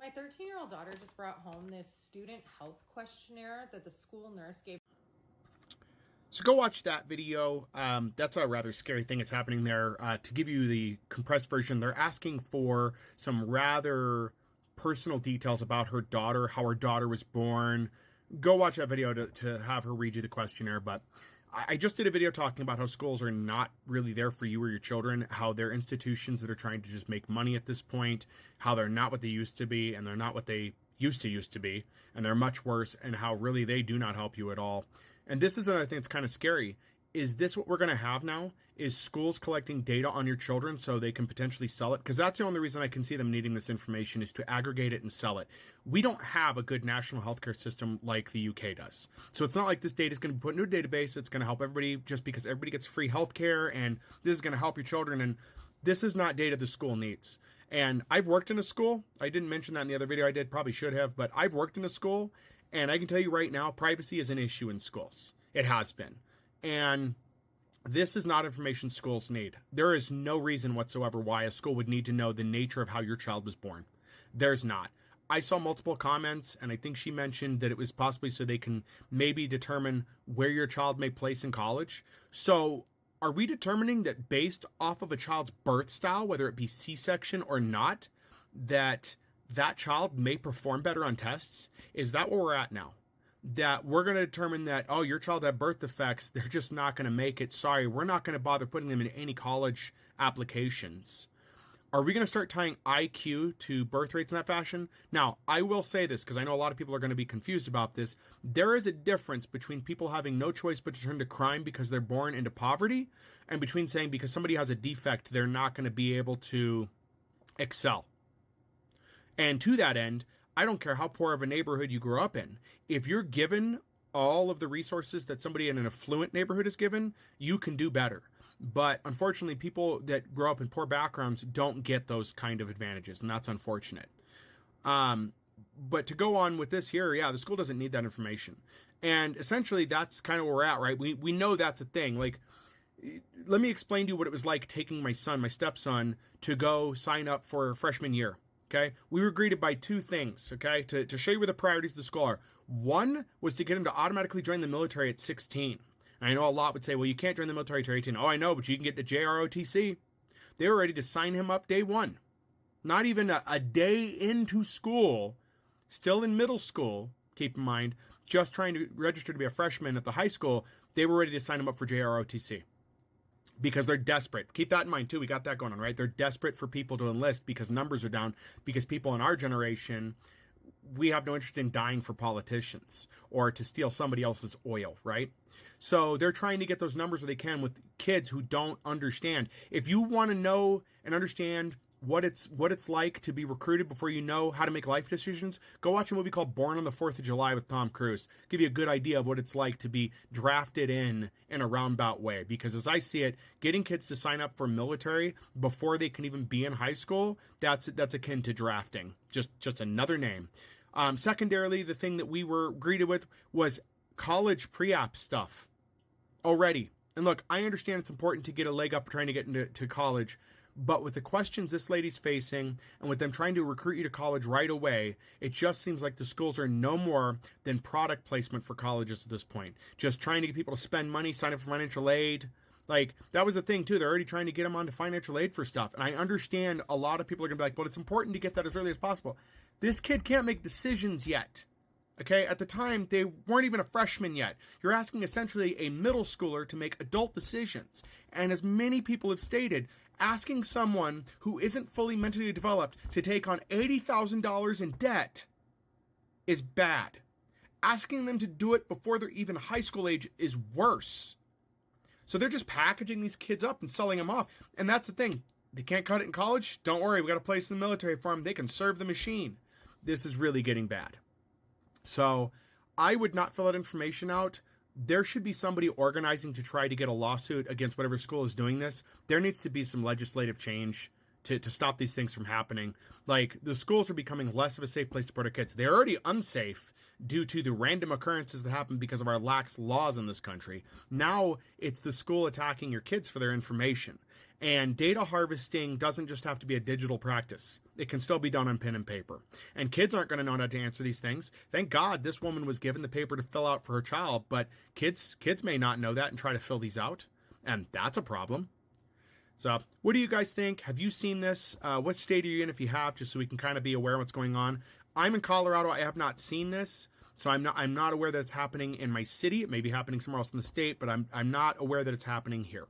My 13-year-old daughter just brought home this student health questionnaire that the school nurse gave. So go watch that video. That's a rather scary thing that's happening there. To give you the compressed version, they're asking for some rather personal details about her daughter, how her daughter was born. Go watch that video to have her read you the questionnaire. But I just did a video talking about how schools are not really there for you or your children, how they're institutions that are trying to just make money at this point, how they're not what they used to be, and they're not what they used to be, and they're much worse, and how really they do not help you at all. And this is another thing that's kind of scary. Is this what we're going to have now? Is schools collecting data on your children so they can potentially sell it? Because that's the only reason I can see them needing this information is to aggregate it and sell it. We don't have a good national healthcare system like the UK does. So it's not like this data is going to be put into a database. It's going to help everybody just because everybody gets free healthcare and this is going to help your children. And this is not data the school needs. And I've worked in a school. I didn't mention that in the other video I did, probably should have, but I've worked in a school. And I can tell you right now, privacy is an issue in schools. It has been. And this is not information schools need. There is no reason whatsoever why a school would need to know the nature of how your child was born. There's not. I saw multiple comments, and I think she mentioned that it was possibly so they can maybe determine where your child may place in college. So are we determining that based off of a child's birth style, whether it be C-section or not, that child may perform better on tests? Is that where we're at now? That we're going to determine that, oh, your child had birth defects, they're just not going to make it. Sorry, we're not going to bother putting them in any college applications. Are we going to start tying IQ to birth rates in that fashion? Now, I will say this because I know a lot of people are going to be confused about this. There is a difference between people having no choice but to turn to crime because they're born into poverty, and between saying because somebody has a defect, they're not going to be able to excel. And to that end, I don't care how poor of a neighborhood you grew up in. If you're given all of the resources that somebody in an affluent neighborhood is given, you can do better. But unfortunately, people that grow up in poor backgrounds don't get those kind of advantages, and that's unfortunate. But to go on with this here, yeah, the school doesn't need that information. And essentially, that's kind of where we're at, right? We know that's a thing. Like, let me explain to you what it was like taking my stepson, to go sign up for freshman year. Okay, we were greeted by two things, okay, to show you where the priorities of the school are. One was to get him to automatically join the military at 16. And I know a lot would say, well, you can't join the military till 18. Oh, I know, but you can get to JROTC. They were ready to sign him up day one. Not even a day into school, still in middle school, keep in mind, just trying to register to be a freshman at the high school, they were ready to sign him up for JROTC. Because they're desperate. Keep that in mind, too. We got that going on, right? They're desperate for people to enlist because numbers are down. Because people in our generation, we have no interest in dying for politicians or to steal somebody else's oil, right? So they're trying to get those numbers where they can with kids who don't understand. If you want to know and understand what it's like to be recruited before you know how to make life decisions, go watch a movie called Born on the 4th of July with Tom Cruise. Give you a good idea of what it's like to be drafted in a roundabout way. Because as I see it, getting kids to sign up for military before they can even be in high school, that's akin to drafting. Just another name. Secondarily, the thing that we were greeted with was college pre-app stuff already. And look, I understand it's important to get a leg up trying to get into college, but with the questions this lady's facing and with them trying to recruit you to college right away, it just seems like the schools are no more than product placement for colleges at this point. Just trying to get people to spend money, sign up for financial aid. Like, that was the thing, too. They're already trying to get them onto financial aid for stuff. And I understand a lot of people are going to be like, well, it's important to get that as early as possible. This kid can't make decisions yet. Okay, at the time, they weren't even a freshman yet. You're asking essentially a middle schooler to make adult decisions. And as many people have stated, asking someone who isn't fully mentally developed to take on $80,000 in debt is bad. Asking them to do it before they're even high school age is worse. So they're just packaging these kids up and selling them off. And that's the thing. They can't cut it in college? Don't worry, we got a place in the military for them. They can serve the machine. This is really getting bad. So I would not fill that information out. There should be somebody organizing to try to get a lawsuit against whatever school is doing this. There needs to be some legislative change to stop these things from happening. Like, the schools are becoming less of a safe place to put our kids. They're already unsafe due to the random occurrences that happen because of our lax laws in this country. Now it's the school attacking your kids for their information. And data harvesting doesn't just have to be a digital practice. It can still be done on pen and paper. And kids aren't going to know how to answer these things. Thank God this woman was given the paper to fill out for her child, but kids may not know that and try to fill these out. And that's a problem. So what do you guys think? Have you seen this? What state are you in if you have, just so we can kind of be aware of what's going on? I'm in Colorado. I have not seen this. So I'm not aware that it's happening in my city. It may be happening somewhere else in the state, but I'm not aware that it's happening here.